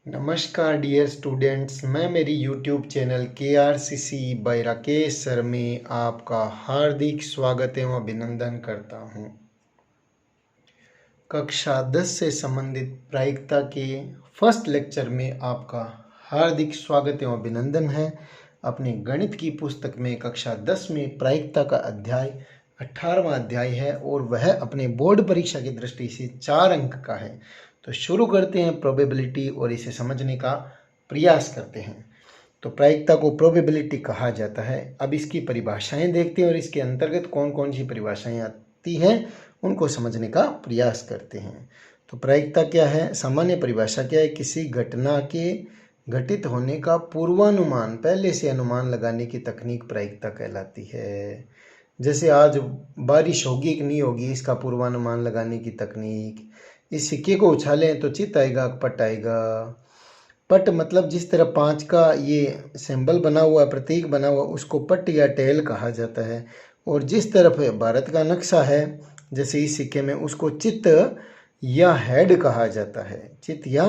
नमस्कार dear students, मैं मेरी YouTube channel KRCC by Rakesh sir में आपका हार्दिक स्वागत एवं अभिनंदन करता हूं। कक्षा 10 से संबंधित प्रायिकता के फर्स्ट लेक्चर में आपका हार्दिक स्वागत एवं अभिनंदन है। अपने गणित की पुस्तक में कक्षा 10 में प्रायिकता का अध्याय 18वां अध्याय है और वह अपने बोर्ड परीक्षा की दृष्टि से 4 अंक का है। तो शुरू करते हैं प्रोबेबिलिटी और इसे समझने का प्रयास करते हैं। तो प्रायिकता को प्रोबेबिलिटी कहा जाता है। अब इसकी परिभाषाएं देखते हैं और इसके अंतर्गत कौन कौन सी परिभाषाएं आती हैं उनको समझने का प्रयास करते हैं। तो प्रायिकता क्या है? सामान्य परिभाषा क्या है? किसी घटना के घटित होने का पूर्वानुमान, पहले से अनुमान लगाने की तकनीक प्रायिकता कहलाती है। जैसे आज बारिश होगी कि नहीं होगी, इसका पूर्वानुमान लगाने की तकनीक। इस सिक्के को उछालें तो चित आएगा, पट आएगा। पट मतलब जिस तरह 5 का ये सिंबल बना हुआ, प्रतीक बना हुआ, उसको पट या टेल कहा जाता है। और जिस तरफ भारत का नक्शा है जैसे इस सिक्के में, उसको चित या हेड कहा जाता है। चित या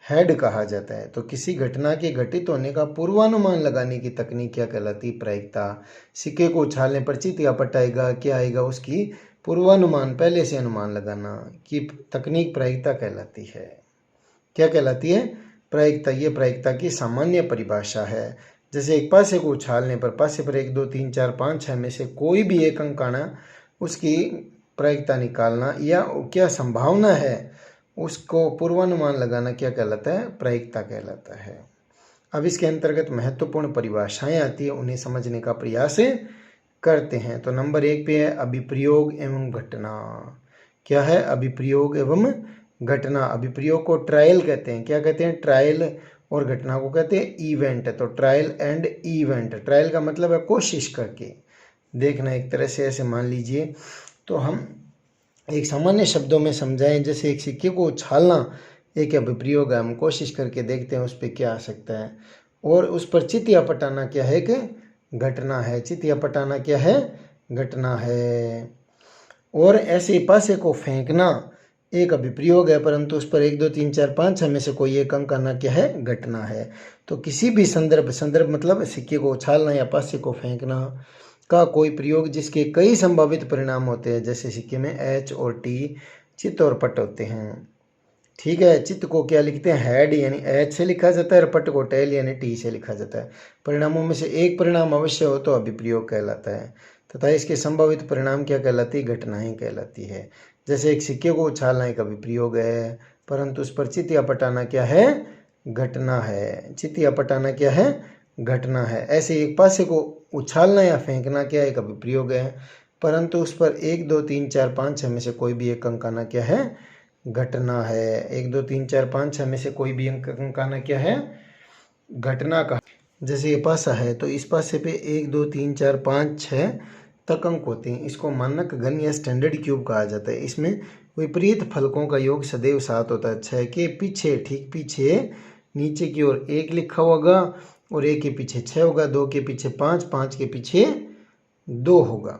हेड कहा जाता है। तो किसी घटना के घटित होने का पूर्वानुमान लगाने की तकनीक क्या कहलाती है? प्रायिकता। सिक्के को उछालने पर चित या पट आएगा, क्या आएगा, उसकी पूर्वानुमान, पहले से अनुमान लगाना की तकनीक प्रायिकता कहलाती है। क्या कहलाती है? प्रायिकता। ये प्रायिकता की सामान्य परिभाषा है। जैसे एक पासे को उछालने पर, पासे पर 1 2 3 4 5 6 में से कोई भी एक अंक आना, उसकी प्रायिकता निकालना या क्या संभावना है उसको पूर्वानुमान लगाना क्या कहलाता है? प्रायिकता कहलाता है। अब इसके अंतर्गत महत्वपूर्ण परिभाषाएं आती है, उन्हें समझने का प्रयास करते हैं। तो नंबर 1 पे है अभिप्रयोग एवं घटना। क्या है? अभिप्रयोग एवं घटना। अभिप्रयोग को ट्रायल कहते हैं। क्या कहते हैं? ट्रायल। और घटना को कहते हैं इवेंट। तो ट्रायल एंड इवेंट। ट्रायल का मतलब है कोशिश करके देखना, एक तरह से ऐसे मान लीजिए। तो हम एक सामान्य शब्दों में समझाएं, जैसे एक सिक्के को उछालना एक अभिप्रयोग है, हम कोशिश करके देखते हैं उस पर क्या आ सकता है। और उस पर चित या पटाना क्या है? कि घटना है। चित या पटाना क्या है? घटना है। और ऐसे पासे को फेंकना एक अभिप्रयोग है, परंतु उस पर 1 2 3 4 5 6 में से कोई एक अंक आना क्या है? घटना है। तो किसी भी संदर्भ मतलब सिक्के को उछालना या पासे को फेंकना का कोई प्रयोग जिसके कई संभावित परिणाम होते हैं, जैसे सिक्के में H और T, चित और पट होते हैं। ठीक है। चित्त को क्या लिखते हैं? हेड यानी H से लिखा जाता है और पट को टेल यानी T से लिखा जाता है। परिणामों में से एक परिणाम अवश्य हो तो अभिप्रयोग कहलाता है तथा इसके संभावित परिणाम क्या कहलाती है? घटनाएं कहलाती है। जैसे एक सिक्के को उछालना एक अभिप्रयोग है, परंतु उस पर चित या पटाना क्या है? घटना है। चित या पटाना क्या है? घटना है। ऐसे एक पासे को उछालना या फेंकना क्या है? एक अभिप्रयोग है, परंतु उस पर 1 2 3 4 5 6 में से कोई भी एक अंक आना क्या है? घटना है। 1 2 3 4 5 6 में से कोई भी अंक आना क्या है? घटना का। जैसे ये पासा है तो इस पासे पे 1 2 3 4 5 6 तक अंक होते हैं। इसको मानक घन या स्टैंडर्ड क्यूब कहा जाता है। इसमें विपरीत फलकों का योग सदैव 7 होता है। 6 के पीछे, ठीक पीछे नीचे की ओर 1 लिखा होगा और 1 के पीछे 6 होगा, 2 के पीछे 5, 5 के पीछे 2 होगा,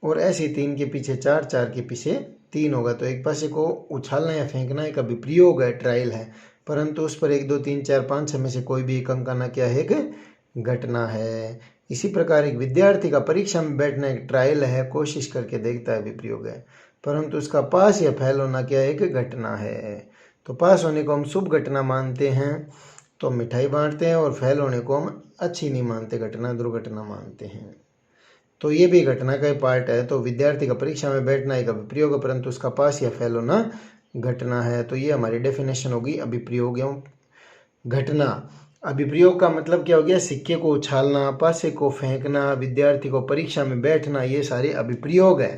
और ऐसे 3 के पीछे 4, 4 के पीछे 3 होगा। तो एक पासे को उछालना या फेंकना एक अभिप्रयोग है, ट्रायल है, परंतु उस पर 1 2 3 4 5 6 में से कोई भी एक अंक आना क्या है? एक घटना है। इसी प्रकार एक विद्यार्थी का परीक्षा में बैठना एक ट्रायल है, कोशिश करके देखता है, अभिप्रयोग है, परंतु उसका पास या फेल होना क्या है? एक घटना है। तो पास होने को हम शुभ घटना मानते हैं तो मिठाई बांटते हैं, और फेल होने को हम अच्छी नहीं मानते, घटना दुर्घटना मानते हैं। तो ये भी घटना का ही पार्ट है। तो विद्यार्थी का परीक्षा में बैठना एक अभिप्रयोग है, परंतु उसका पास या फेल होना घटना है। तो ये हमारी डेफिनेशन होगी अभिप्रयोग एवं घटना। अभिप्रयोग का मतलब क्या हो गया? सिक्के को उछालना, पासे को फेंकना, विद्यार्थी को परीक्षा में बैठना, ये सारे अभिप्रयोग है।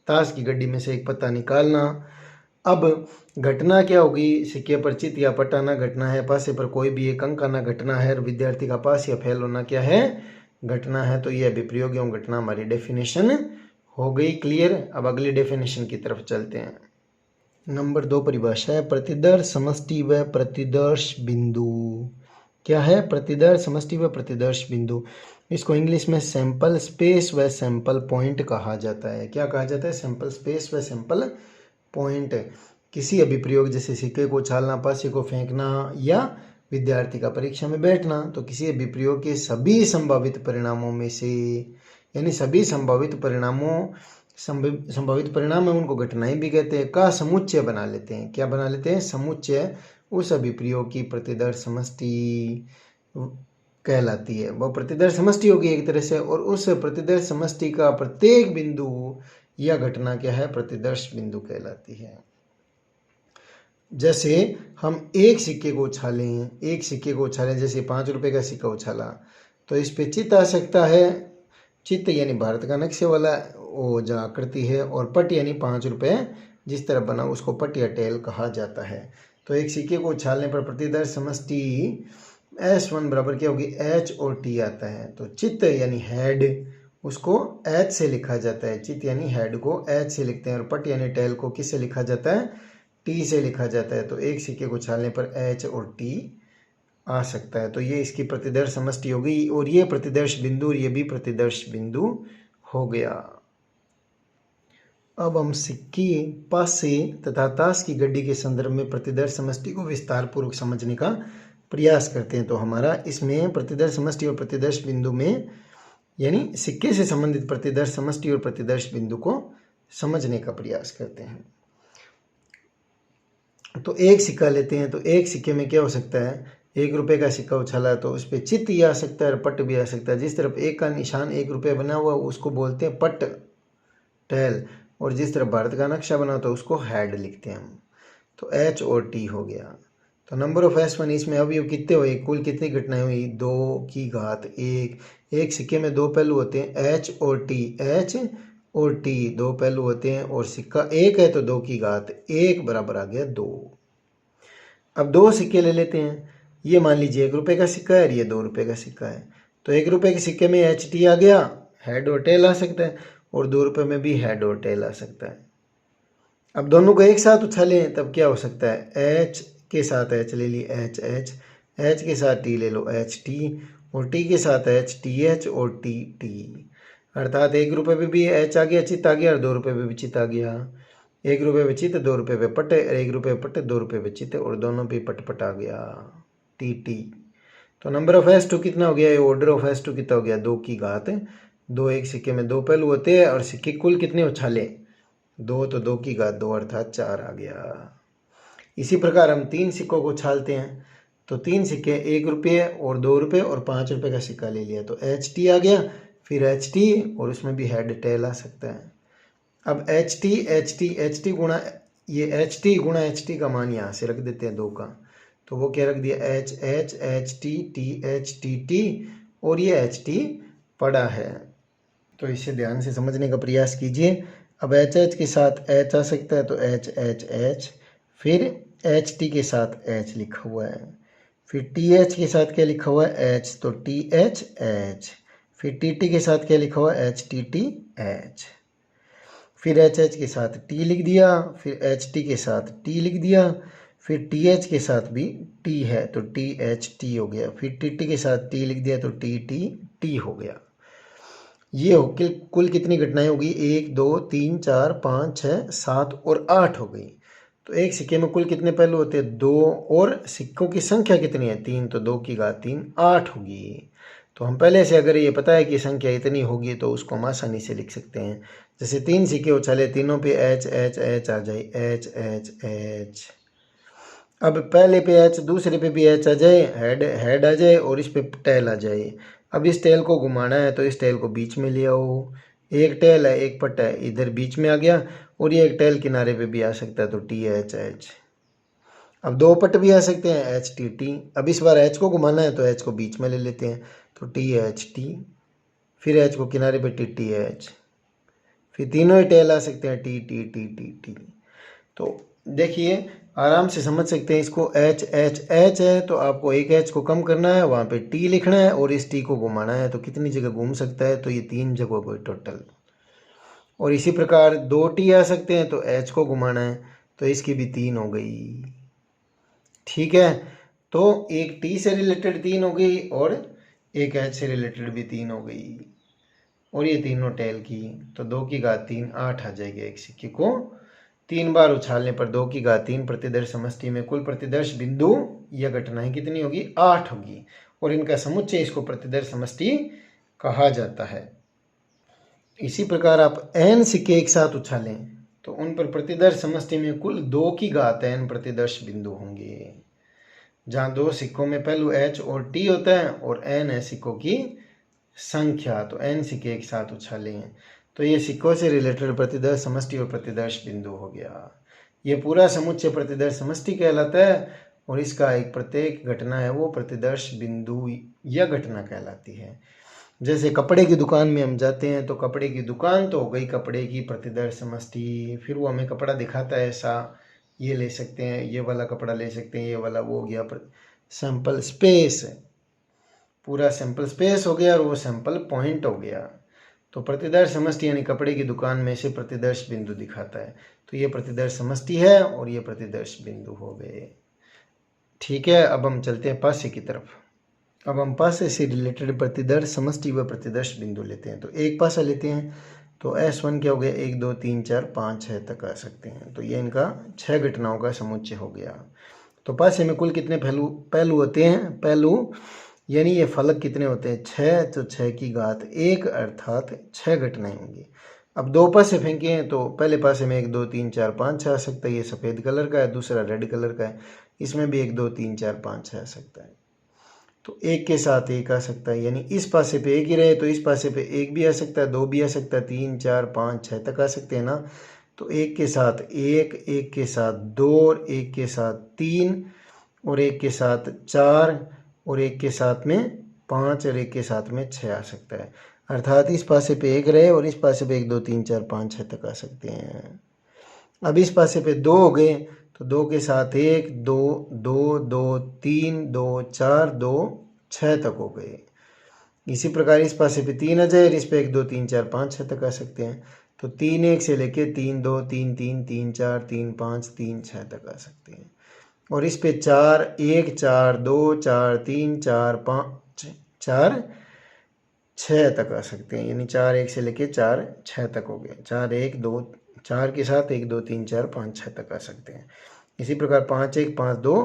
ताश की गड्डी में से एक पत्ता निकालना। अब घटना क्या होगी? सिक्के पर चित या पटाना घटना है, पासे पर कोई भी एक अंक आना घटना है, और विद्यार्थी का पास या फेल होना क्या है? घटना है। तो ये अभिप्रयोग एवं घटना हमारी डेफिनेशन हो गई क्लियर। अब अगली डेफिनेशन की तरफ चलते हैं। नंबर 2 परिभाषा है प्रतिदर्श समष्टि व प्रतिदर्श बिंदु। क्या है? प्रतिदर्श समष्टि व प्रतिदर्श बिंदु। इसको इंग्लिश में सैंपल स्पेस व सैंपल पॉइंट कहा जाता है। क्या कहा जाता है? सैंपल स्पेस व सैंपल पॉइंट। किसी अभिप्रयोग जैसे सिक्के को उछालना, पासे को फेंकना या विद्यार्थी का परीक्षा में बैठना, तो किसी अभिप्रयोग के सभी संभावित परिणामों में से, यानी सभी संभावित परिणाम है उनको घटनाएं भी कहते हैं, का समुच्चय बना लेते हैं। क्या बना लेते हैं? समुच्चय उस अभिप्रयोग की प्रतिदर्श समष्टि कहलाती है। वह प्रतिदर्श समष्टि होगी एक तरह से, और उस प्रतिदर्श समष्टि का प्रत्येक बिंदु या घटना क्या है? प्रतिदर्श बिंदु कहलाती है। जैसे हम एक सिक्के को उछालें, जैसे 5 रुपए का सिक्का उछाला, तो इस पे चित्त आ सकता है। चित्त यानी भारत का नक्शे वाला वो जो आकृति है, और पट यानी 5 रुपए जिस तरह बना उसको पट या टेल कहा जाता है। तो एक सिक्के को उछालने पर प्रतिदर्श समष्टि S1 बराबर क्या होगी? H और T आता है। तो चित्त यानी हेड, उसको H से लिखा जाता है। चित्त यानी हेड को H से लिखते हैं, और पट यानी टेल को किससे लिखा जाता है? T से लिखा जाता है। तो एक सिक्के को उछालने पर H और T आ सकता है। तो ये इसकी प्रतिदर्श समष्टि हो गई, और ये प्रतिदर्श बिंदु और ये भी प्रतिदर्श बिंदु हो गया। अब हम सिक्के, पासे तथा ताश की गड्डी के संदर्भ में प्रतिदर्श समष्टि को विस्तार पूर्वक समझने का प्रयास करते हैं। तो हमारा इसमें प्रतिदर्श समष्टि और प्रतिदर्श बिंदु में, यानी सिक्के से संबंधित प्रतिदर्श समष्टि और प्रतिदर्श बिंदु को समझने का प्रयास करते हैं। तो एक सिक्का लेते हैं, तो एक सिक्के में क्या हो सकता है? 1 रुपए का सिक्का उछाला तो उस पर चित्त ही आ सकता है और पट भी आ सकता है। जिस तरफ एक का निशान 1 रुपये बना हुआ उसको बोलते हैं पट, टेल, और जिस तरफ भारत का नक्शा बना तो उसको हेड लिखते हैं हम। तो H और T हो गया। तो नंबर ऑफ S1, इसमें अवयव कितने हुए? कुल कितनी घटनाएं हुई? 2 की घात 1। एक सिक्के में 2 पहलू होते हैं, H और T 2 पहलू होते हैं, और सिक्का एक है तो 2 की घात 1 बराबर आ गया 2। अब 2 सिक्के ले लेते हैं। ये मान लीजिए 1 रुपए का सिक्का है और ये 2 रुपए का सिक्का है। तो 1 रुपए के सिक्के में HT आ गया, हेड और टेल आ सकता है, और 2 रुपए में भी हेड और टेल आ सकता है। अब दोनों को एक साथ उछालें तब क्या हो सकता है? H के साथ H ले ली, H के साथ T ले लो, HT, और T के साथ H, TH और TT। अर्थात 1 रुपए पे भी H आ गया, चित्त आ गया, और 2 रुपए पे भी चित्त आ गया। 1 रुपए पे चित्त, 2 रुपए पे पट, 1 रुपए पे पट, 2 रुपए पे चित्त, और दोनों पे पट आ गया, TT। तो नंबर ऑफ S2 कितना हो गया? ऑर्डर ऑफ S2 कितना हो गया? 2 की घात 2। एक सिक्के में 2 पहलू होते हैं, और सिक्के कुल कितने उछाले? 2, तो 2 की घात 2 अर्थात 4 आ गया। इसी प्रकार हम 3 सिक्कों को उछालते हैं, तो 3 सिक्के 1 रुपये और 2 रुपये और 5 रुपये का सिक्का ले लिया, तो HT आ गया, फिर HT, और उसमें भी हेड टेल आ सकता है। अब HT गुणा ये HT गुणा HT का मान यहाँ से रख देते हैं 2 का, तो वो क्या रख दिया? HT TT, और ये HT पड़ा है। तो इसे ध्यान से समझने का प्रयास कीजिए। अब HH के साथ H आ सकता है, तो H, फिर HT के साथ H लिखा हुआ है, फिर TH के साथ क्या लिखा हुआ है? H, तो TH H, फिर TT के साथ क्या लिखा हुआ है? HTT H, फिर HH के साथ T लिख दिया, फिर HT के साथ T लिख दिया, फिर TH के साथ भी T है तो THT हो गया, फिर TT के साथ T लिख दिया तो TTT हो गया। ये हो कुल कितनी घटनाएं होगी? 1 2 3 4 5 6 7 और 8 हो गई। तो एक सिक्के में कुल कितने पहलू होते हैं? 2, और सिक्कों की संख्या कितनी है? 3, तो 2 की घात 3 8 होगी। तो हम पहले से अगर ये पता है कि संख्या इतनी होगी तो उसको हम आसानी से लिख सकते हैं। जैसे 3 सिक्के उछाले, तीनों पे H आ जाए, H। अब पहले पे H, दूसरे पे भी H आ जाए, हेड आ जाए, और इस पे टेल आ जाए। अब इस टेल को घुमाना है तो इस टेल को बीच में ले आओ। एक टेल है, एक पट है, इधर बीच में आ गया, और ये एक टेल किनारे पे भी आ सकता है, तो TH। अब 2 पट भी आ सकते हैं, HTT। अब इस बार H को घुमाना है तो H को बीच में ले लेते हैं, तो THT, फिर H को किनारे पे TTH, फिर तीनों ही टेल आ सकते हैं, TT। तो देखिए आराम से समझ सकते हैं इसको। H है तो आपको एक H को कम करना है, वहाँ पे T लिखना है, और इस T को घुमाना है, तो कितनी जगह घूम सकता है? तो ये 3 जगह हो गई टोटल। और इसी प्रकार 2 T आ सकते हैं, तो H को घुमाना है, तो इसकी भी 3 हो गई। ठीक है, तो एक T से रिलेटेड 3 हो गई, और एक H से रिलेटेड भी 3 हो गई, और ये तीनों टेल की, तो 2 की घात 3 8 आ जाएगी एक सिक्के को 3 बार उछालने पर 2 की घात 3 प्रतिदर्श समष्टि में कुल प्रतिदर्श बिंदु या घटनाएं कितनी होगी? 8 होगी। और इनका समुच्चय, इसको प्रतिदर्श समष्टि कहा जाता है। इसी प्रकार आप n सिक्के एक साथ उछालें तो उन पर प्रतिदर्श समष्टि में कुल 2 की घात n प्रतिदर्श बिंदु होंगे। जहाँ 2 सिक्कों में पहलू h और t होता है और n है सिक्कों की संख्या, तो n सिक्के एक साथ उछालें तो ये सिक्कों से रिलेटेड प्रतिदर्श समष्टि और प्रतिदर्श बिंदु हो गया। ये पूरा समुच्चय प्रतिदर्श समष्टि कहलाता है और इसका एक प्रत्येक घटना है वो प्रतिदर्श बिंदु या घटना कहलाती है। जैसे कपड़े की दुकान में हम जाते हैं तो कपड़े की दुकान तो हो गई कपड़े की प्रतिदर्श समष्टि, फिर वो हमें कपड़ा दिखाता है ऐसा, ये ले सकते हैं, ये वाला कपड़ा ले सकते हैं, ये वाला, वो हो गया सैंपल स्पेस, पूरा सैंपल स्पेस हो गया और वो सैंपल पॉइंट हो गया। तो प्रतिदर्श समष्टि यानी कपड़े की दुकान में से प्रतिदर्श बिंदु दिखाता है, तो ये प्रतिदर्श समष्टि है और ये प्रतिदर्श बिंदु हो गए। ठीक है, अब हम चलते हैं पासे की तरफ। अब हम पासे से रिलेटेड प्रतिदर्श समष्टि व प्रतिदर्श बिंदु लेते हैं। तो एक पासा लेते हैं तो S1 क्या हो गया? 1 2 3 4 5 6 तक आ सकते हैं, तो ये इनका 6 घटनाओं का समुच्चय हो गया। तो पासे में कुल कितने पहलू होते हैं? पहलू यानी ये फलक कितने होते हैं? 6, तो 6 की घात 1 अर्थात 6 घटनाएं होंगी। अब 2 पासे फेंके हैं तो पहले पासे में 1 2 3 4 5 6 आ सकता है, ये सफ़ेद कलर का है, दूसरा रेड कलर का है, इसमें भी 1 2 3 4 5 6 आ सकता है। तो एक के साथ एक आ सकता है, यानी इस पासे पे एक ही रहे तो इस पासे पे एक भी आ सकता है, 2 भी आ सकता है, 3 4 5 6 तक आ सकते हैं ना। तो एक के साथ एक के साथ 2 और एक के साथ 3 और एक के साथ 4 और एक के साथ में 5 और एक के साथ में 6 आ सकता है। अर्थात इस पासे पे एक रहे और इस पासे पे 1 2 3 4 5 6 तक आ सकते हैं। अब इस पासे पे 2 हो गए तो 2 के साथ 1 2 2 2 3 2 4 2 6 तक हो गए। इसी प्रकार इस पासे पे 3 आ जाए और इस पे 1 2 3 4 5 6 तक आ सकते हैं। तो 3 1 से लेके 3 2 3 3 3 4 3 5 3 6 तक आ सकते हैं। और इस पे 4 1 4 2 4 3 4 5 4 6 तक आ सकते हैं, यानी 4 1 से लेके 4 6 तक हो गए। 4 1 2 4 के साथ 1 2 3 4 5 6 तक आ सकते हैं। इसी प्रकार 5 1 5 2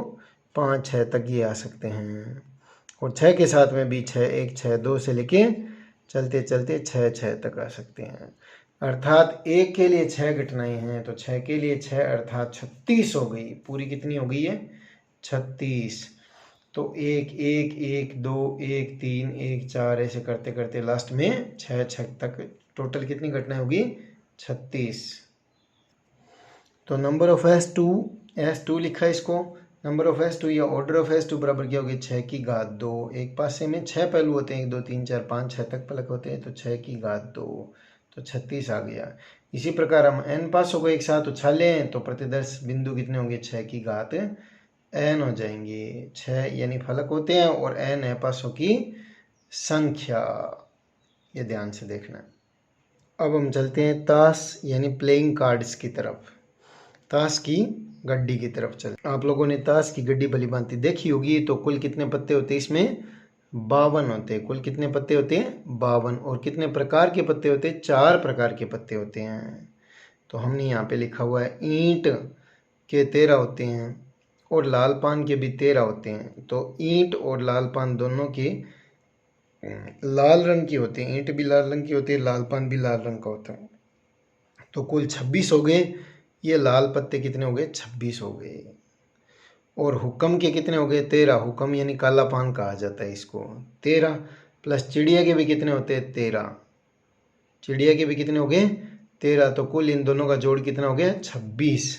5 6 तक ये आ सकते हैं। और 6 के साथ में भी 6 1 6 2 से लेके चलते चलते 6 6 तक आ सकते हैं। अर्थात एक के लिए 6 घटनाएं हैं तो 6 के लिए 6 अर्थात 36 हो गई। पूरी कितनी हो गई है? 36। तो 1 1 1 2 1 3 1 4 ऐसे करते करते लास्ट में 6 6 तक टोटल कितनी घटनाएं होगी? 36। तो नंबर ऑफ S2 लिखा है इसको। नंबर ऑफ S2 या ऑर्डर ऑफ S2 बराबर क्या होगी? 6 की घात 2। एक पासे में 6 पहलू होते हैं, 1 2 3 4 5 6 तक फलक होते हैं, तो 6 की घात 2 तो 36 आ गया। इसी प्रकार हम n पासों को एक साथ उछालें तो प्रतिदर्श बिंदु कितने होंगे? 6 की घात n हो जाएंगे। 6 यानी फलक होते हैं और n है पासों की संख्या, ये ध्यान से देखना। अब हम चलते हैं ताश यानी प्लेइंग कार्ड्स की तरफ। ताश की गड्डी की तरफ चलते। आप लोगों ने ताश की गड्डी भली भांति देखी होगी। तो कुल कितने पत्ते होते हैं इसमें? 52 होते हैं। कुल कितने पत्ते होते हैं? 52। और कितने प्रकार के पत्ते होते हैं? 4 प्रकार के पत्ते होते हैं। तो हमने यहाँ पे लिखा हुआ है ईंट के 13 होते हैं और लाल पान के भी 13 होते हैं। तो ईंट और लाल पान दोनों के लाल रंग की होते हैं। ईंट भी लाल रंग की होती है, लाल पान भी लाल रंग का होता है। तो कुल 26 हो गए। ये लाल पत्ते कितने हो गए? 26 हो गए। और हुक्म के कितने हो गए? 13। हुक्म यानी काला पान कहा जाता है इसको। 13 प्लस चिड़िया के भी कितने होते हैं? 13। चिड़िया के भी कितने हो गए? 13। तो कुल इन दोनों का जोड़ कितना हो गया? 26।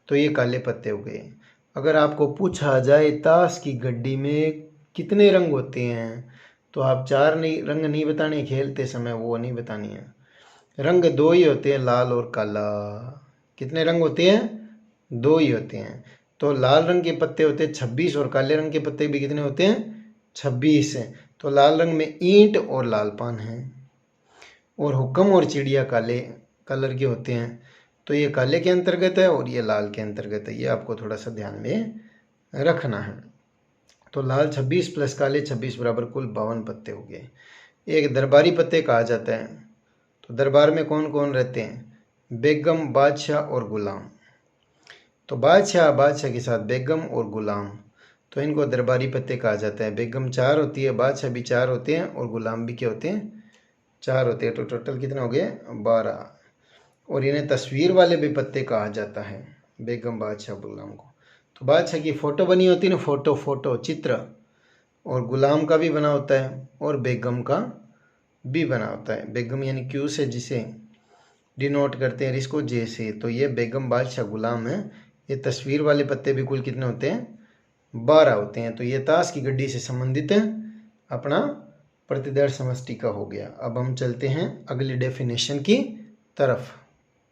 तो ये काले पत्ते हो गए। अगर आपको पूछा जाए ताश की गड्डी में कितने रंग होते हैं तो आप 4 रंग नहीं बताने खेलते समय, वो नहीं बतानी है। रंग 2 ही होते हैं, लाल और काला। कितने रंग होते हैं? 2 ही होते हैं। तो लाल रंग के पत्ते होते हैं 26 और काले रंग के पत्ते भी कितने होते हैं? 26 है। तो लाल रंग में ईंट और लाल पान है और हुक्म और चिड़िया काले कलर के होते हैं। तो ये काले के अंतर्गत है और ये लाल के अंतर्गत है। ये आपको थोड़ा सा ध्यान में रखना है। तो लाल 26 प्लस काले 26 बराबर कुल 52 पत्ते हो गए। एक दरबारी पत्ते कहा जाता है। तो दरबार में कौन कौन रहते हैं? बेगम, बादशाह और गुलाम। तो बादशाह के साथ बेगम और गुलाम, तो इनको दरबारी पत्ते कहा जाता है। बेगम 4 होती है, बादशाह भी 4 होते हैं और गुलाम भी क्या होते हैं, 4 होते हैं। तो टोटल कितने हो गए, 12। और इन्हें तस्वीर वाले भी पत्ते कहा जाता है, बेगम, बादशाह, गुलाम को। तो बादशाह की फ़ोटो बनी होती है ना, फ़ोटो चित्र, और गुलाम का भी बना होता है और बेगम का भी बना होता है। बेगम यानी क्यू से जिसे डिनोट करते हैं, इसको जे से। तो ये बेगम, बादशाह, गुलाम है। ये तस्वीर वाले पत्ते भी कुल कितने होते हैं, 12 होते हैं। तो ये ताश की गड्डी से संबंधित है, अपना प्रतिदर्श समष्टि का हो गया। अब हम चलते हैं अगली डेफिनेशन की तरफ।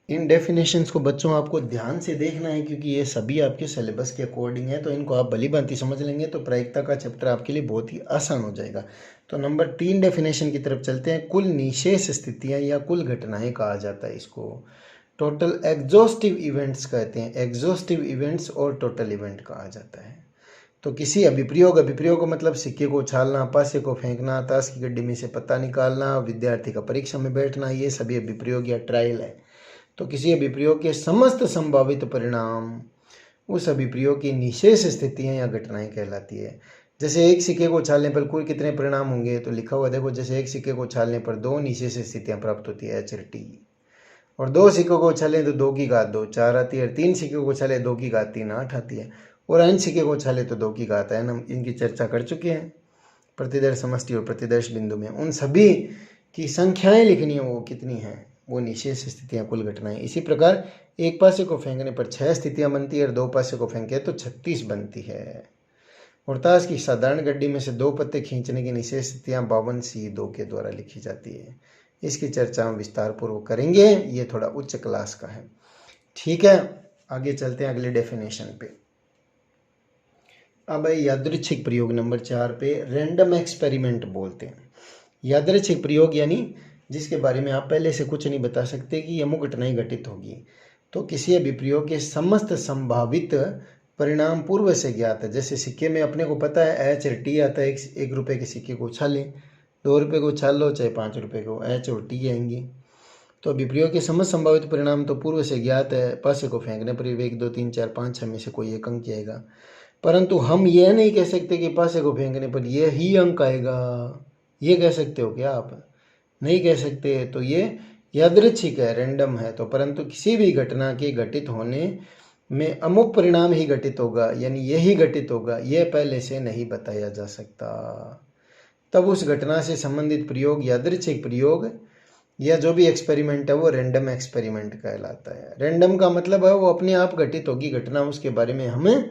इन डेफिनेशंस को बच्चों आपको ध्यान से देखना है, क्योंकि ये सभी आपके सिलेबस के अकॉर्डिंग है। तो इनको आप भली भांति समझ लेंगे तो प्रायिकता का चैप्टर आपके लिए बहुत ही आसान हो जाएगा। तो नंबर 3 डेफिनेशन की तरफ चलते हैं। कुल निशेष स्थितियां या कुल घटनाएं कहा जाता है इसको। टोटल एग्जॉस्टिव इवेंट्स कहते हैं, एग्जॉस्टिव इवेंट्स और टोटल इवेंट कहा जाता है। तो किसी अभिप्रयोग का मतलब सिक्के को उछालना, पासे को फेंकना, ताश की गड्डी में से पत्ता निकालना, विद्यार्थी का परीक्षा में बैठना, ये सभी अभिप्रयोग या ट्रायल है। तो किसी अभिप्रयोग के समस्त संभावित परिणाम उस अभिप्रयोग की निशेष स्थितियां या घटनाएं कहलाती है। जैसे एक सिक्के को उछालने पर कुल कितने परिणाम होंगे, तो लिखा हुआ देखो, जैसे एक सिक्के को उछालने पर 2 निशेष स्थितियां प्राप्त होती है, एच और टी। और 2 सिक्कों को उछाले तो 2 की घात 2 4 आती है, और 3 सिक्कों को उछाले 2 की घात 3 8 आती है, और n सिक्के को उछाले तो 2 की घात n। हम इनकी चर्चा कर चुके हैं प्रतिदर्श समष्टि और प्रतिदर्श बिंदु में। उन सभी की संख्याएं लिखनी है, वो कितनी हैं, वो निशेष स्थितियां, कुल घटनाएं। इसी प्रकार एक पासे को फेंकने पर 6 स्थितियां बनती है और 2 पासे को फेंके तो 36 बनती है। और ताश की साधारण गड्डी में से 2 पत्ते खींचने की निशेष स्थितियां 52C2 के द्वारा लिखी जाती है। इसकी चर्चा हम विस्तार पूर्वक करेंगे, ये थोड़ा उच्च क्लास का है। ठीक है, आगे चलते हैं अगले डेफिनेशन पे। अब यादृच्छिक प्रयोग नंबर 4 पे रैंडम एक्सपेरिमेंट बोलते हैं। यादृच्छिक प्रयोग यानी जिसके बारे में आप पहले से कुछ नहीं बता सकते कि अमुक घटनाएं घटित होगी। तो किसी अभिप्रयोग के समस्त संभावित परिणाम पूर्व से ज्ञात है। जैसे सिक्के में अपने को पता है एच और टी आता है, 1 रुपये के सिक्के को उछालें, 2 रुपये को उछाल लो, चाहे 5 रुपये को, एच और टी आएंगी। तो अभिप्रयोग के समस्त संभावित परिणाम तो पूर्व से ज्ञात है। पासे को फेंकने पर 1 2 3 4 5 6 में से कोई एक अंक आएगा, परंतु हम यह नहीं कह सकते कि पासे को फेंकने पर यह ही अंक आएगा। ये कह सकते हो क्या आप? नहीं कह सकते। तो ये यादृच्छिक है, रैंडम है। तो परंतु किसी भी घटना के घटित होने में अमुक परिणाम ही घटित होगा, यानी यही घटित होगा, यह पहले से नहीं बताया जा सकता। तब उस घटना से संबंधित प्रयोग यादृच्छिक प्रयोग या जो भी एक्सपेरिमेंट है वो रैंडम एक्सपेरिमेंट कहलाता है। रैंडम का मतलब है वो अपने आप घटित होगी घटना, उसके बारे में हमें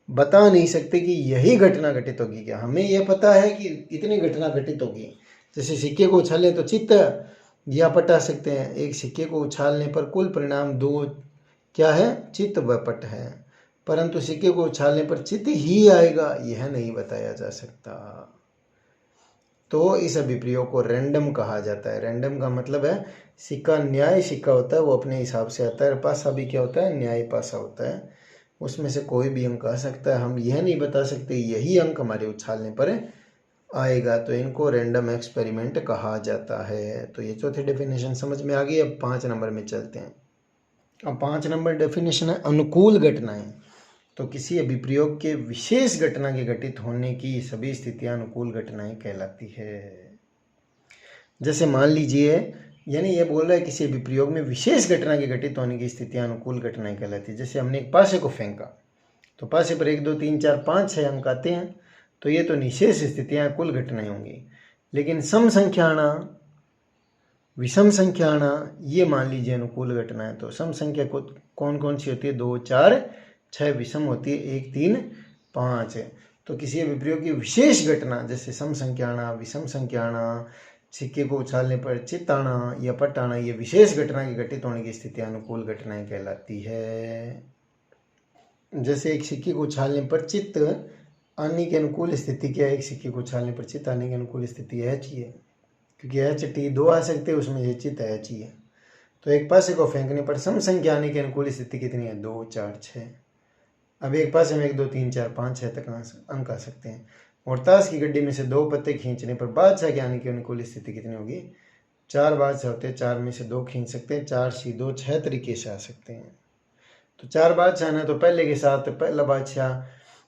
बता नहीं सकते कि यही घटना घटित होगी। क्या हमें यह पता है कि इतनी घटना घटित होगी? जैसे सिक्के को उछालें तो चित्त या पटा सकते हैं। एक सिक्के को उछालने पर कुल परिणाम 2 क्या है, चित्त व पट है, परंतु सिक्के को उछालने पर चित्त ही आएगा, यह नहीं बताया जा सकता। तो इस अभिप्रयोग को रैंडम कहा जाता है। रैंडम का मतलब है सिक्का न्याय सिक्का होता है, वो अपने हिसाब से आता है। पासा भी क्या होता है, न्याय पासा होता है, उसमें से कोई भी अंक आ सकता है। हम यह नहीं बता सकते यही अंक हमारे उछालने पर आएगा, तो इनको रैंडम एक्सपेरिमेंट कहा जाता है। तो ये चौथी डेफिनेशन समझ में आ गई। अब 5 नंबर में चलते हैं। अब 5 नंबर डेफिनेशन है अनुकूल घटनाएं। तो किसी अभिप्रयोग के विशेष घटना के घटित होने की सभी स्थितियां अनुकूल घटनाएं कहलाती है। जैसे मान लीजिए, यानी ये बोल रहा है किसी अभिप्रयोग में विशेष घटना के घटित होने की स्थितियां अनुकूल घटनाएं कहलाती है। जैसे हमने एक पासे को फेंका तो पासे पर 1 2 3 4 5 6 अंक आते हैं, तो ये तो निशेष स्थितियां कुल घटनाएं होंगी। लेकिन सम संख्याणा, विषम संख्याणा, ये मान लीजिए अनुकूल घटनाएं। तो सम संख्या को कौन कौन सी होती है, 2 4 6, विषम होती है 1 3 5। तो किसी अभिप्रयोग की विशेष घटना जैसे सम संख्याणा, विषम संख्याणा, सिक्के को उछालने पर चित्त आना या पट आना, ये विशेष घटना की घटित होने की स्थिति अनुकूल घटनाएं कहलाती है। जैसे एक सिक्के को उछालने पर चित्त आने की अनुकूल स्थिति क्या है, एक सिक्के को उछालने पर चित्त आने की अनुकूल स्थिति एच ही है, क्योंकि एच टी 2 आ सकते हैं, उसमें ये चित्त एच ही है। तो एक पासे को फेंकने पर सम संख्या आने की अनुकूल स्थिति कितनी है, 2 4 6। अब एक पासे में 1 2 3 4 5 6 तक अंक आ सकते हैं। और ताश की गड्डी में से 2 पत्ते खींचने पर बादशाह के आने की अनुकूल स्थिति कितनी होगी, 4 बादशाह होते हैं, 4 में से 2 खींच सकते हैं, 4 सी 2 6 तरीके से आ सकते हैं। तो 4 बादशाह ना, तो पहले के साथ पहला बादशाह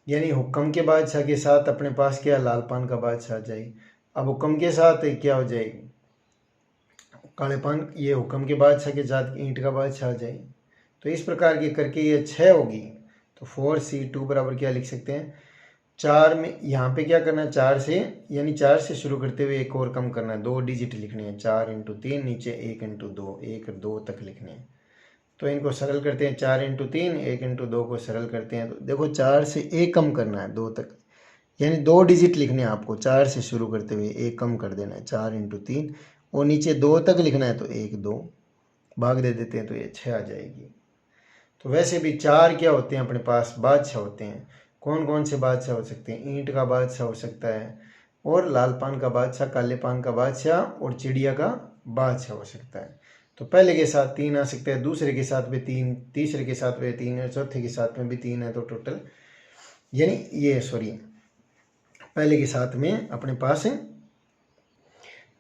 यानी हुक्म के बादशाह के साथ अपने पास क्या लाल पान का बादशाह आ जाए। अब हुक्म के साथ क्या हो जाए, काले पान, ये हुक्म के बादशाह के साथ ईंट का बादशाह आ जाए। तो इस प्रकार की करके ये 6 होगी। तो 4C2 बराबर क्या लिख सकते हैं, 4 में यहाँ पे क्या करना है, 4 से यानी 4 से शुरू करते हुए एक और कम करना है, 2 डिजिट लिखने हैं, 4 × 3 नीचे 1 × 2, 1 2 तक लिखने हैं। तो इनको सरल करते हैं, 4 × 3 1 × 2 को सरल करते हैं। तो देखो 4 से 1 कम करना है 2 तक, यानी 2 डिजिट लिखने हैं आपको, 4 से शुरू करते हुए 1 कम कर देना है, 4 × 3 और नीचे 2 तक लिखना है। तो 1 2 भाग दे देते हैं तो ये 6 आ जाएगी। तो वैसे भी 4 क्या होते हैं अपने पास, बादशाह होते हैं। कौन कौन से बादशाह हो सकते हैं, ईंट का बादशाह हो सकता है, और लाल पान का बादशाह, काले पान का बादशाह और चिड़िया का बादशाह हो सकता है। तो पहले के साथ 3 आ सकते हैं, दूसरे के साथ भी 3, तीसरे के साथ भी 3 है, चौथे के साथ में भी 3 है। तो टोटल यानी ये पहले के साथ में अपने पास है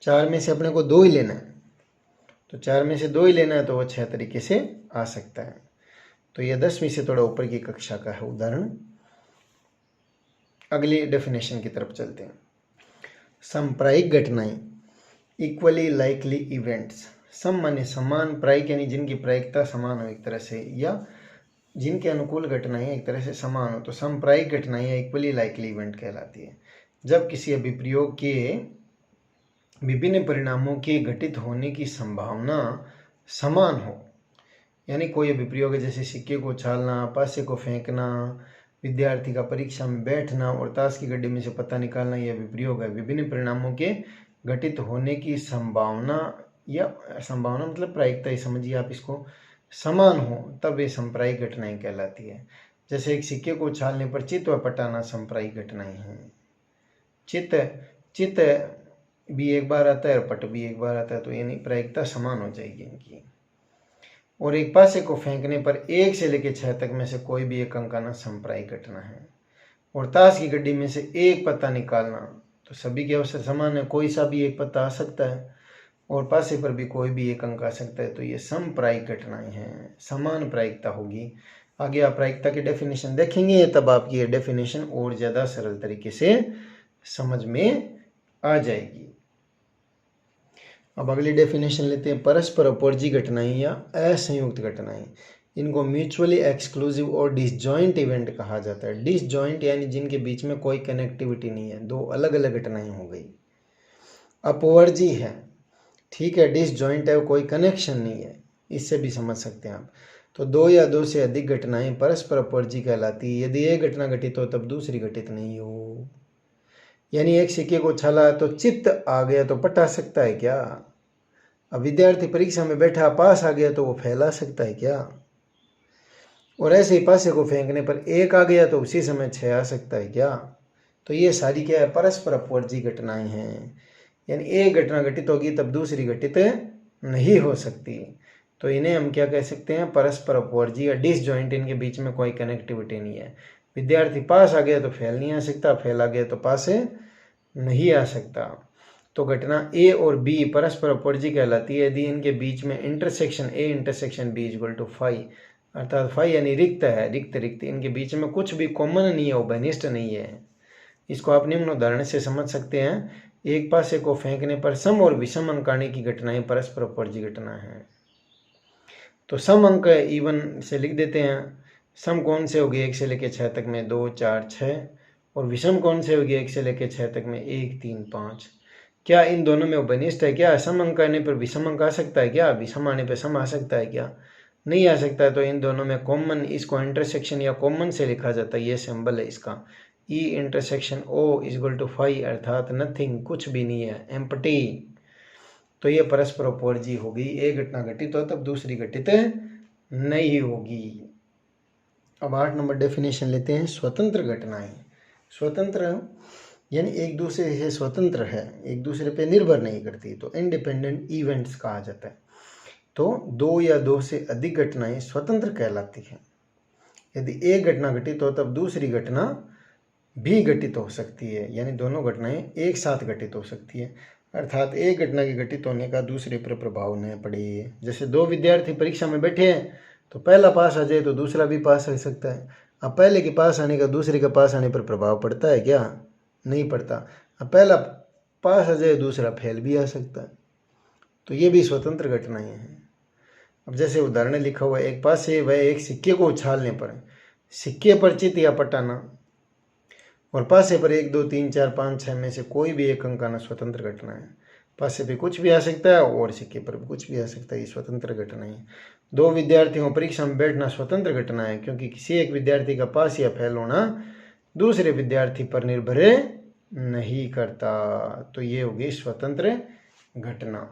4 में से अपने को 2 ही लेना है। तो 4 में से 2 ही लेना है, तो वो 6 तरीके से आ सकता है। तो ये 10वीं से थोड़ा ऊपर की कक्षा का है उदाहरण। अगली डेफिनेशन की तरफ चलते हैं। समप्रायिक घटनाएं, इक्वली लाइकली इवेंट्स। सम माने समान, प्रायिक यानी जिनकी प्रायिकता समान हो एक तरह से, या जिनके अनुकूल घटनाएं एक तरह से समान हो। तो समप्रायिक घटनाएं या इक्वली लाइकली इवेंट कहलाती है जब किसी अभिप्रयोग के विभिन्न परिणामों के घटित होने की संभावना समान हो। यानी कोई अभिप्रयोग है, जैसे सिक्के को उछालना, पासे को फेंकना, विद्यार्थी का परीक्षा में बैठना और ताश की गड्डी में से पत्ता निकालना, यह अभिप्रयोग है। विभिन्न परिणामों के घटित होने की संभावना, या संभावना मतलब प्रायिकता ही समझिए आप इसको, समान हो, तब ये संप्रायिक घटनाएं कहलाती है। जैसे एक सिक्के को उछालने पर चित्त व पटाना संप्रायिक घटनाएं हैं। चित्त भी एक बार आता है और पट भी एक बार आता है, तो यानी प्रायिकता समान हो जाएगी इनकी। और एक पासे को फेंकने पर 1 से लेकर 6 तक में से कोई भी एक अंक आना संप्रायिक घटना है। और ताश की गड्डी में से एक पत्ता निकालना, तो सभी के अवसर समान है, कोई सा भी एक पत्ता आ सकता है, और पासे पर भी कोई भी एक अंक आ सकता है। तो ये समप्रायिक घटनाएं हैं, समान प्रायिकता होगी। आगे आप प्रायिकता की डेफिनेशन देखेंगे, तब आपकी ये डेफिनेशन और ज़्यादा सरल तरीके से समझ में आ जाएगी। अब अगली डेफिनेशन लेते हैं। परस्पर अपोरजी घटनाएं या असंयुक्त घटनाएं, इनको म्यूचुअली एक्सक्लूसिव और डिसजॉइंट इवेंट कहा जाता है। डिसजॉइंट यानी जिनके बीच में कोई कनेक्टिविटी नहीं है, 2 अलग अलग घटनाएं हो गई। अपवर्जी है, ठीक है, डिसजॉइंट है, कोई कनेक्शन नहीं है, इससे भी समझ सकते हैं आप। तो 2 या 2 से अधिक घटनाएं परस्पर अपवर्जी कहलाती है यदि एक घटना घटित हो तब दूसरी घटित नहीं हो। यानी एक सिक्के को उछाला तो चित्त आ गया तो पट आ सकता है क्या? अब विद्यार्थी परीक्षा में बैठा, पास आ गया तो वो फैला सकता है क्या? और ऐसे ही पासे को फेंकने पर 1 आ गया तो उसी समय 6 आ सकता है क्या? तो ये सारी क्या है, परस्पर अपवर्जी घटनाएं हैं। यानी एक घटना घटित होगी तब दूसरी घटित नहीं हो सकती। तो इन्हें हम क्या कह सकते हैं, परस्पर अपवर्जी या डिसजॉइंट। इनके बीच में कोई कनेक्टिविटी नहीं है। विद्यार्थी पास आ गया तो फेल नहीं आ सकता, फेल आ गया तो पास नहीं आ सकता। तो घटना ए और बी परस्पर अपवर्जी कहलाती है यदि इनके बीच में intersection A intersection B equal to phi, अर्थात फाई यानी रिक्त है, रिक्त इनके बीच में कुछ भी कॉमन नहीं है, उभयनिष्ठ नहीं है। इसको आप निम्न उदाहरण से समझ सकते हैं। एक पासे को फेंकने पर सम और विषम अंक आने की घटनाएं परस्पर अपवर्जी घटना है। तो सम अंक इवन से लिख देते हैं। सम कौन से हो गए, 1 से लेकर 6 तक में 2 4 6, और विषम कौन से हो गए, 1 से लेकर 6 तक में 1 3 5। क्या इन दोनों में उभयनिष्ठ है क्या? सम अंक आने पर विषम अंक आ सकता है क्या? विषम आने पर सम आ सकता है क्या? नहीं आ सकता है। तो इन दोनों में कॉमन, इसको इंटरसेक्शन या कॉमन से लिखा जाता है, ये सिंबल है इसका, E intersection O equal to phi, अर्थात नथिंग, कुछ भी नहीं है, एम्प्टी। तो ये परस्पर अपवर्जी होगी। एक घटना घटित हो तब दूसरी घटित नहीं होगी। अब 8 नंबर डेफिनेशन लेते हैं। स्वतंत्र घटनाएं, स्वतंत्र यानी एक दूसरे से स्वतंत्र है, एक दूसरे पे निर्भर नहीं करती, तो इंडिपेंडेंट इवेंट्स कहा जाता है। तो 2 या 2 से अधिक घटनाएं स्वतंत्र कहलाती हैं। यदि एक घटना घटित हो तब दूसरी घटना भी घटित हो सकती है, यानी दोनों घटनाएं एक साथ घटित हो सकती है, अर्थात एक घटना के घटित होने का दूसरे पर प्रभाव न पड़े। जैसे 2 विद्यार्थी परीक्षा में बैठे हैं तो पहला पास आ जाए तो दूसरा भी पास आ सकता है। अब पहले के पास आने का दूसरे के पास आने पर प्रभाव पड़ता है क्या? नहीं पड़ता। अब पहला पास आ जाए दूसरा फेल भी आ सकता है। तो ये भी स्वतंत्र घटनाएं हैं। अब जैसे उदाहरण लिखा हुआ है, एक पास से वह एक सिक्के को उछालने पर सिक्के पर चित या पट आना और पासे पर 1 2 3 4 5 6 में से कोई भी एक अंक आना स्वतंत्र घटना है। पासे पे कुछ भी आ सकता है और सिक्के पर भी कुछ भी आ सकता है, ये स्वतंत्र घटना है। 2 विद्यार्थियों को परीक्षा में बैठना स्वतंत्र घटना है, क्योंकि किसी एक विद्यार्थी का पास या फेल होना दूसरे विद्यार्थी पर निर्भर नहीं करता। तो ये होगी स्वतंत्र घटना।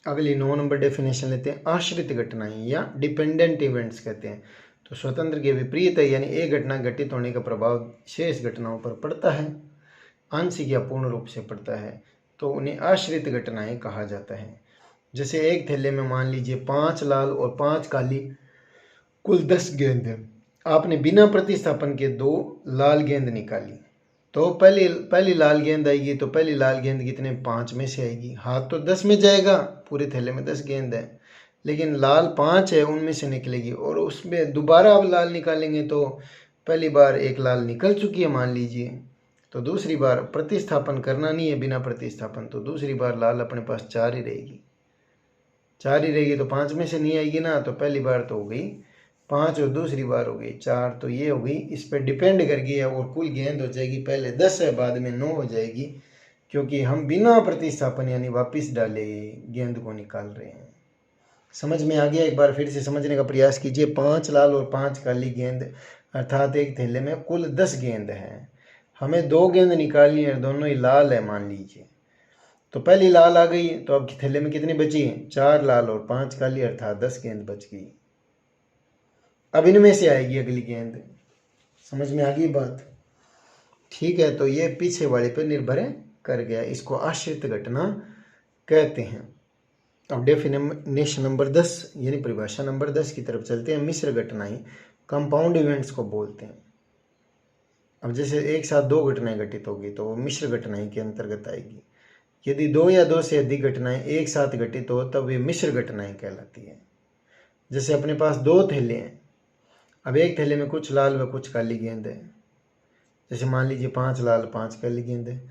अगली 9 नंबर डेफिनेशन लेते हैं, आश्रित घटनाएं या डिपेंडेंट इवेंट्स कहते हैं। तो स्वतंत्र के विपरीत है, यानी एक घटना घटित होने का प्रभाव शेष घटनाओं पर पड़ता है, आंशिक या पूर्ण रूप से पड़ता है, तो उन्हें आश्रित घटनाएं कहा जाता है। जैसे एक थैले में मान लीजिए 5 लाल और 5 काली कुल 10 गेंद है। आपने बिना प्रतिस्थापन के 2 लाल गेंद निकाली, तो पहली लाल गेंद आएगी, तो पहली लाल गेंद कितने 5 में से आएगी। हाथ तो 10 में जाएगा, पूरे थैले में 10 गेंद है, लेकिन लाल 5 है उनमें से निकलेगी। और उसमें दोबारा अब लाल निकालेंगे तो पहली बार एक लाल निकल चुकी है मान लीजिए, तो दूसरी बार प्रतिस्थापन करना नहीं है बिना प्रतिस्थापन, तो दूसरी बार लाल अपने पास 4 ही रहेगी। 4 ही रहेगी तो 5 में से नहीं आएगी ना, तो पहली बार तो हो गई 5 और दूसरी बार हो गई 4, तो ये हो गई। इस पर डिपेंड कर गई है, और कुल गेंद हो जाएगी पहले 10 है बाद में 9 हो जाएगी, क्योंकि हम बिना प्रतिस्थापन यानी वापस डाले गेंद को निकाल रहे हैं। समझ में आ गया? एक बार फिर से समझने का प्रयास कीजिए। 5 लाल और 5 काली गेंद, अर्थात एक थैले में कुल 10 गेंद हैं। हमें 2 गेंद निकालनी है, दोनों ही लाल है मान लीजिए। तो पहली लाल आ गई, तो अब थैले में कितनी बची? 4 लाल और 5 काली, अर्थात 10 गेंद बच गई। अब इनमें से आएगी अगली गेंद। समझ में आ गई बात? ठीक है, तो ये पीछे वाले पर निर्भर कर गया, इसको आश्रित घटना कहते हैं। अब डेफिनेशन नंबर 10 यानी परिभाषा नंबर 10 की तरफ चलते हैं। मिश्र घटनाएं कंपाउंड इवेंट्स को बोलते हैं। अब जैसे एक साथ 2 घटनाएं घटित होगी तो वो मिश्र घटनाएं के अंतर्गत आएगी। यदि 2 या 2 से अधिक घटनाएं एक साथ घटित हो तब वे मिश्र घटनाएं कहलाती है। जैसे अपने पास 2 थैले हैं, अब एक थैले में कुछ लाल व कुछ काली गेंद है, जैसे मान लीजिए 5 लाल 5 काली गेंद है।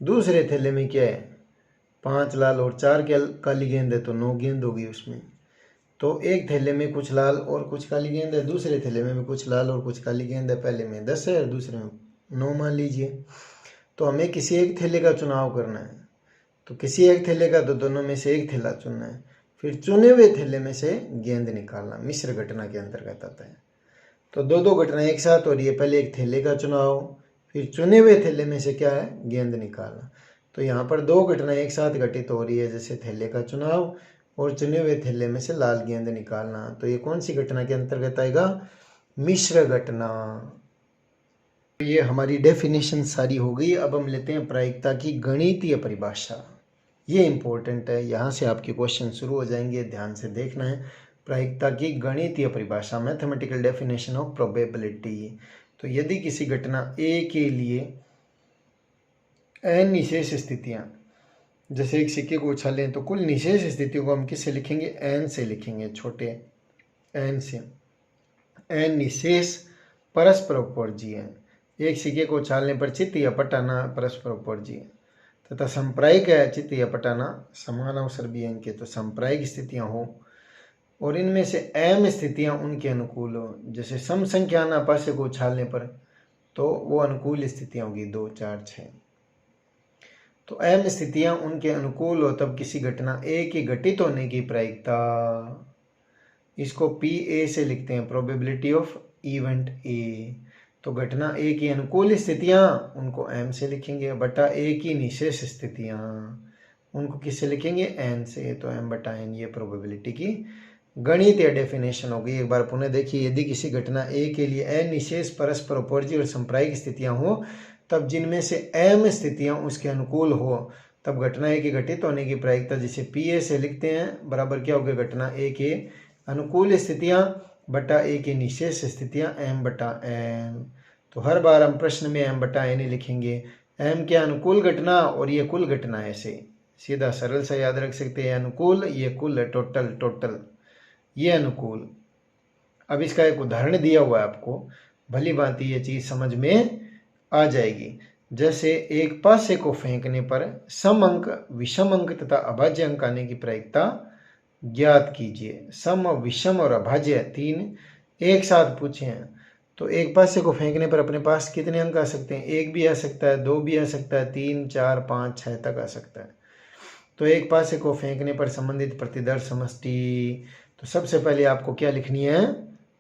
दूसरे थैले में क्या है? 5 लाल और 4 काली गेंद है, तो 9 गेंद होगी उसमें। तो एक थैले में कुछ लाल और कुछ काली गेंद है, दूसरे थैले में भी कुछ लाल और कुछ काली गेंद है, पहले में 10 है और दूसरे में 9 मान लीजिए। तो हमें किसी एक थैले का चुनाव करना है, तो किसी एक थैले का, तो दोनों में से एक थैला चुनना है, फिर चुने हुए थैले में से गेंद निकालना मिश्र घटना के अंतर्गत आता है। तो 2 घटनाएं एक साथ हो रही है, पहले एक थैले का चुनाव, फिर चुने हुए थैले में से क्या है? गेंद निकालना। तो यहाँ पर 2 घटनाएं एक साथ घटित हो रही है, जैसे थैले का चुनाव और चुने हुए थैले में से लाल गेंद निकालना। तो ये कौन सी घटना के अंतर्गत आएगा? मिश्र घटना। ये हमारी डेफिनेशन सारी हो गई। अब हम लेते हैं प्रायिकता की गणितीय परिभाषा। ये इंपॉर्टेंट है, यहाँ से आपके क्वेश्चन शुरू हो जाएंगे, ध्यान से देखना है। प्रायिकता की गणितीय परिभाषा, मैथमेटिकल डेफिनेशन ऑफ प्रोबेबिलिटी। तो यदि किसी घटना ए के लिए n निशेष स्थितियां, जैसे एक सिक्के को उछालें, तो कुल निशेष स्थितियों को हम किससे लिखेंगे? n से लिखेंगे, छोटे n से। n निशेष परस्पर उपवर्जी है। एक सिक्के को उछालने पर चित्त या पट आना परस्पर उपवर्जी है, तथा संप्रायिक है चित्त या पट आना समान अवसर भी है इनके, तो संप्रायिक स्थितियां हो और इनमें से m स्थितियां उनके अनुकूल हो। जैसे सम संख्या आना पासे को उछालने पर, तो वो अनुकूल स्थितियां होगी 2 4 6। तो m स्थितियां उनके अनुकूल हो तब किसी घटना a के घटित होने की प्रायिकता, इसको PA से लिखते हैं, प्रोबेबिलिटी ऑफ इवेंट A। तो घटना A की अनुकूल स्थितियां उनको m से लिखेंगे, बटा A की निशेष स्थितियां उनको किससे लिखेंगे? n से। तो m बटा n, ये प्रोबेबिलिटी की गणितीय डेफिनेशन हो गई। एक बार पुनः देखिए, यदि किसी घटना A के लिए n निशेष परस्पर उपवर्जी और संप्रायिक स्थितियां हो, तब जिनमें से m स्थितियां उसके अनुकूल हो, तब घटना A के घटित होने की प्रायिकता जिसे PA से लिखते हैं, बराबर क्या होगा? घटना A के अनुकूल स्थितियां बटा A की निशेष स्थितियां m बटा n। तो हर बार हम प्रश्न में m बटा n ही लिखेंगे। m क्या? अनुकूल घटना, और ये कुल घटना है, ऐसे सीधा सरल सा याद रख सकते हैं। अनुकूल, ये कुल है, टोटल, ये अनुकूल, अब इसका एक उदाहरण दिया हुआ है आपको, भली भांति ये चीज समझ में आ जाएगी। जैसे एक पासे को फेंकने पर सम अंक, विषम अंक तथा अभाज्य अंक आने की प्रायिकता ज्ञात कीजिए। सम, विषम और अभाज्य तीन एक साथ पूछे हैं, तो एक पासे को फेंकने पर अपने पास कितने अंक आ सकते हैं? एक भी आ सकता है, दो भी आ सकता है, 3, 4, 5, 6 तक आ सकता है। तो एक पासे को फेंकने पर संबंधित प्रतिदर्श समष्टि, तो सबसे पहले आपको क्या लिखनी है?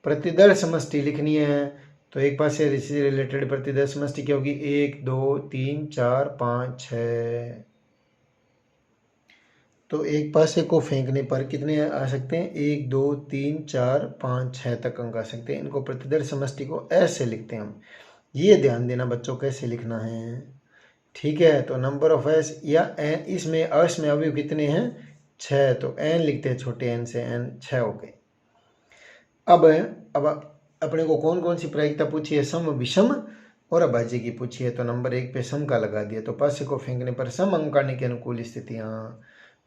प्रतिदर्श समष्टि लिखनी है। तो एक पासे से रिलेटेड प्रतिदर्श समष्टि क्या होगी? 1, 2, 3, 4, 5, 6। तो एक पासे को फेंकने पर कितने आ सकते हैं? 1, 2, 3, 4, 5, 6 तक अंक आ सकते हैं। इनको प्रतिदर्श समष्टि को ऐसे लिखते हैं हम। ये ध्यान देना बच्चों कैसे लिखना है, ठीक है। तो नंबर ऑफ एस या एन, इसमें अश में अवयव कितने हैं? 6, तो एन लिखते हैं, छोटे एन से एन 6 हो गए। अब अपने को कौन कौन सी प्रायिकता पूछी है? सम, विषम और अभाज्य की पूछी है। तो नंबर 1 पे सम का लगा दिया। तो पासे को फेंकने पर सम अंक आने की अनुकूल स्थितियाँ,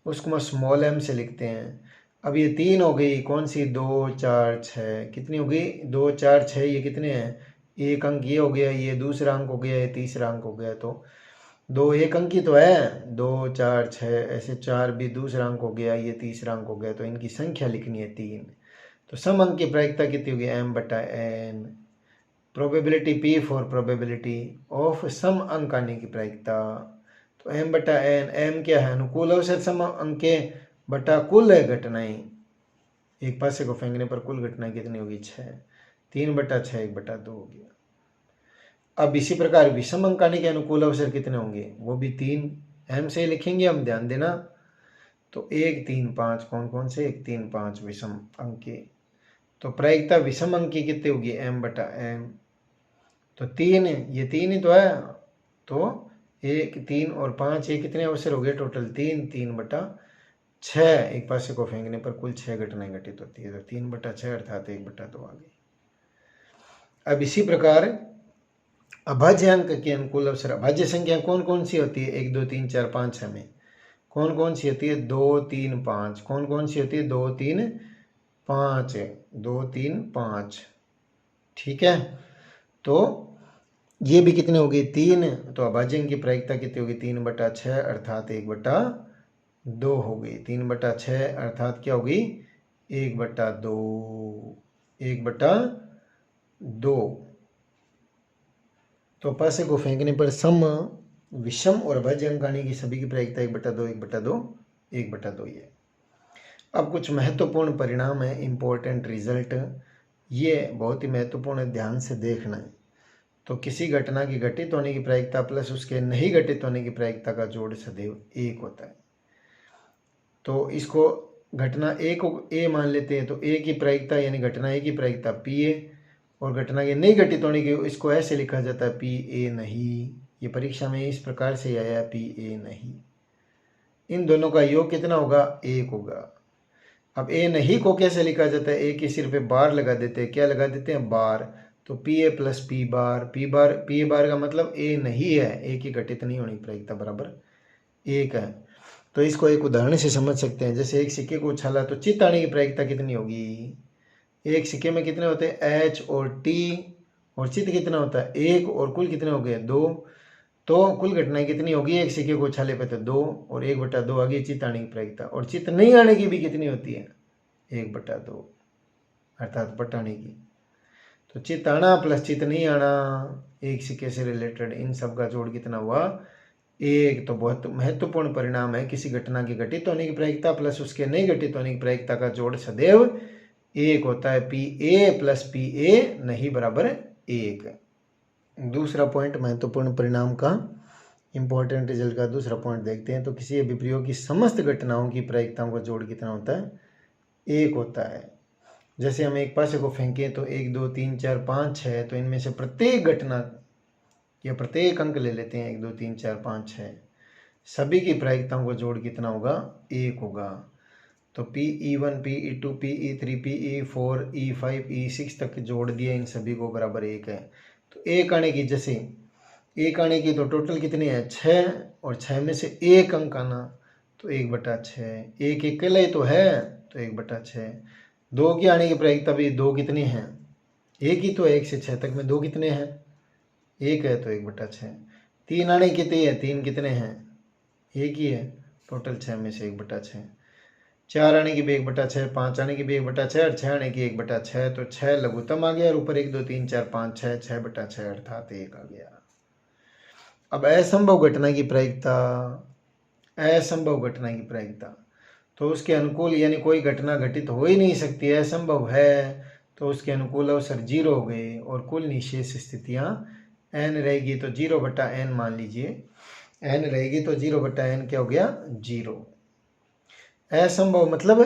उसको मैं स्मॉल एम से लिखते हैं। अब ये 3 हो गई, कौन सी? 2, 4, 6। कितनी हो गई? 2, 4, 6। ये कितने हैं? एक अंक ये हो गया, ये दूसरा अंक हो गया, ये तीसरा अंक हो गया। तो 2 एक अंक ही तो है, 2, 4, 6, ऐसे 4 भी दूसरा अंक हो गया, ये तीसरा अंक हो गया। तो इनकी संख्या लिखनी है 3। तो सम अंक की प्रायिकता कितनी होगी? m/n। Probability P for probability of sum अंक आने की प्रायिकता। तो m/n, m क्या है? अनुकूल अवसर सम अंके बटा कुल घटनाएं। एक पासे को फेंकने पर कुल घटनाएं कितनी होगी? 6। 3/6 1/2 हो गया। अब इसी प्रकार विषम अंक आने के अनुकूल अवसर कितने होंगे? वो भी 3 m से लिखेंगे हम, ध्यान देना। तो 1, 3, 5 कौन कौन से? 1, 3, 5 विषम अंक के। तो प्रायिकता विषम अंक की कितनी होगी? m/m। तो 3, ये 3 ही तो है। तो 1, 3 और 5, ये कितने अवसर हो गए टोटल? 3, 3/6। एक पासे को फेंकने पर कुल 6 घटनाएं घटित होती है। तो 3/6 अर्थात 1/2 आ गई। अब इसी प्रकार अभाज्य अंक के अनुकूल अवसर, अभाज्य संख्या कौन कौन सी होती है? 1, 2, 3, 4, 5, 6 में कौन कौन सी होती है? 2, 3, 5। कौन कौन सी होती है? 2, 3, 5। 2, 3, 5, ठीक है। तो ये भी कितने हो गए? 3। तो अभाज्य अंक की प्रायिकता कितनी होगी? 3/6 अर्थात 1/2 हो गई। 3/6 अर्थात क्या होगी? 1/2। 1/2। तो पासे को फेंकने पर सम, विषम और अभाज्य अंक आने की सभी की प्रायिकता 1/2 1/2 1/2 ही है। अब कुछ महत्वपूर्ण परिणाम है, इंपॉर्टेंट रिजल्ट। ये बहुत ही महत्वपूर्ण है, ध्यान से देखना है। तो किसी घटना की घटित होने की प्रायिकता प्लस उसके नहीं घटित होने की प्रायिकता का जोड़ सदैव 1 होता है। तो इसको घटना ए को ए मान लेते हैं। तो ए की प्रायिकता यानी घटना ए की प्रायिकता PA, और घटना के नहीं घटित होने की इसको ऐसे लिखा जाता है PA नहीं। ये परीक्षा में इस प्रकार से आया, PA नहीं। इन दोनों का योग कितना होगा? 1 होगा। अब ए नहीं को कैसे लिखा जाता है? ए के सिर पे बार लगा देते हैं। क्या लगा देते हैं? बार। तो PA + P बार, P बार का मतलब ए नहीं है, ए की घटित नहीं होने की प्रायिकता बराबर 1 है। तो इसको एक उदाहरण से समझ सकते हैं। जैसे एक सिक्के को उछाला तो चित्त आने की प्रायिकता कितनी होगी? एक सिक्के में कितने होते हैं? H और T, और चित्त कितना होता है? 1, और कुल कितने हो गए? 2। तो कुल घटनाएं कितनी होगी? एक सिक्के को उछाले पे तो 2, और 1/2 आ गई चित्त आने की प्रायिकता। और चित्त नहीं आने की भी कितनी होती है? 1/2 अर्थात पट आने की। तो चित्त आना प्लस चित्त नहीं आना, एक सिक्के से रिलेटेड, इन सब का जोड़ कितना हुआ? 1। तो बहुत महत्वपूर्ण परिणाम है, किसी घटना की घटित होने की प्रायिकता प्लस उसके नहीं घटित होने की प्रायिकता का जोड़ सदैव 1 होता है। PA + PA नहीं बराबर 1। दूसरा पॉइंट महत्वपूर्ण परिणाम का, इंपॉर्टेंट रिजल्ट का दूसरा पॉइंट देखते हैं। तो किसी अभिप्रयोग की समस्त घटनाओं की प्रायिकताओं का जोड़ कितना होता है? 1 होता है। जैसे हम एक पासे को फेंकें तो 1, 2, 3, 4, 5, 6, तो इनमें से प्रत्येक घटना या प्रत्येक अंक ले लेते हैं, 1, 2, 3, 4, 5, 6, सभी की प्रायिकताओं का जोड़ कितना होगा? 1 होगा। तो PE1, PE2, PE3, PE4, E5, E6 तक जोड़ दिए, इन सभी को बराबर 1 है। तो 1 आने की, जैसे 1 आने की तो टोटल कितनी है? 6, और 6 में से 1 अंक आना तो 1/6। 1 अकेला ही तो है, तो 1/6। 2 की आने की प्रायिकता भी 2 कितने हैं, एक ही तो है, 1 से 6 तक में 2 कितने हैं, 1 है तो 1/6। 3 आने की कितने हैं, 3 कितने हैं, एक ही है, टोटल 6 में से 1/6। 4 आने की भी 1/6, 5 आने की भी 1/6 और 6 आने की 1/6, तो 6 लघुत्तम आ गया और ऊपर 1 2 3 4 5 6, 6/6 अर्थात 1 आ गया। अब असंभव घटना की प्रायिकता, असंभव घटना की प्रायिकता तो उसके अनुकूल यानी कोई घटना घटित हो ही नहीं सकती, असंभव है, तो उसके अनुकूल अवसर 0 हो गए और कुल निशेष स्थितियां n रहेगी तो 0/n मान लीजिए, n रहेगी तो 0/n क्या हो गया, 0। असंभव मतलब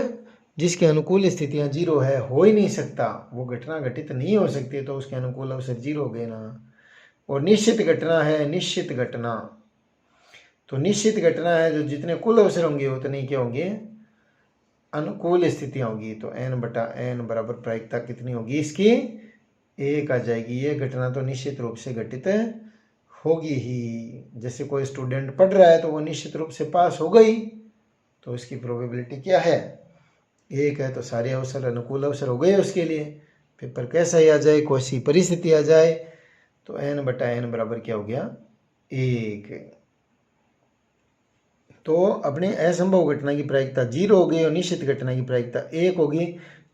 जिसके अनुकूल स्थितियां 0 है, हो ही नहीं सकता, वो घटना घटित नहीं हो सकती, तो उसके अनुकूल अवसर 0 हो गए ना। और निश्चित घटना है, निश्चित घटना तो निश्चित घटना है जो जितने कुल अवसर होंगे उतने क्या होंगे, अनुकूल स्थितियां होगी, तो n/n बराबर प्रायिकता कितनी होगी इसकी, 1 आ जाएगी। ये घटना तो निश्चित रूप से घटित होगी ही। जैसे कोई स्टूडेंट पढ़ रहा है तो वो निश्चित रूप से पास हो गई, तो उसकी प्रोबेबिलिटी क्या है, 1 है, तो सारे अवसर अनुकूल अवसर हो गए उसके लिए। पेपर कैसा ही आ जाए, कोई सी परिस्थिति आ जाए, तो n/n बराबर क्या हो गया, 1। तो अपने असंभव घटना की प्रायिकता 0 हो गई और निश्चित घटना की प्रायिकता 1 होगी,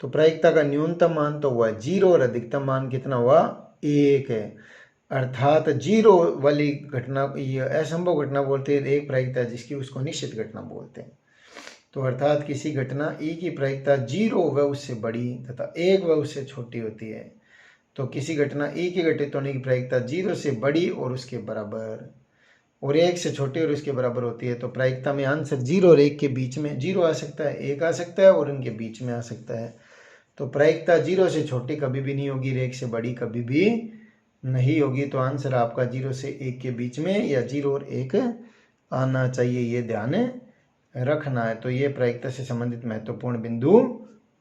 तो प्रायिकता का न्यूनतम मान तो हुआ 0 और अधिकतम मान कितना हुआ, 1 है। अर्थात 0 वाली घटना, ये असंभव घटना बोलते हैं, एक प्रायिकता जिसकी, उसको निश्चित घटना बोलते हैं। तो अर्थात किसी घटना ई की प्रायिकता 0 व उससे बड़ी तथा 1 व उससे छोटी होती है। तो किसी घटना ई की घटित होने की प्रायिकता 0 से बड़ी और उसके बराबर और 1 से छोटी और उसके बराबर होती है। तो प्रायिकता में आंसर 0 और 1 के बीच में 0 आ सकता है, 1 आ सकता है और इनके बीच में आ सकता है। तो प्रायिकता 0 से छोटी कभी भी नहीं होगी, 1 से बड़ी कभी भी नहीं होगी। तो आंसर आपका 0 से 1 के बीच में या 0 और 1 आना चाहिए, ये ध्यान रखना है। तो ये प्रायिकता से संबंधित महत्वपूर्ण बिंदु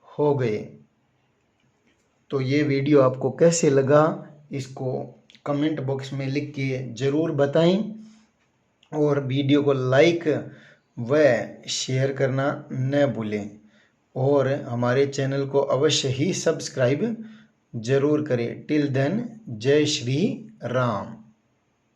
हो गए। तो ये वीडियो आपको कैसे लगा, इसको कमेंट बॉक्स में लिख के ज़रूर बताएं और वीडियो को लाइक व शेयर करना न भूलें और हमारे चैनल को अवश्य ही सब्सक्राइब जरूर करें। टिल देन, जय श्री राम।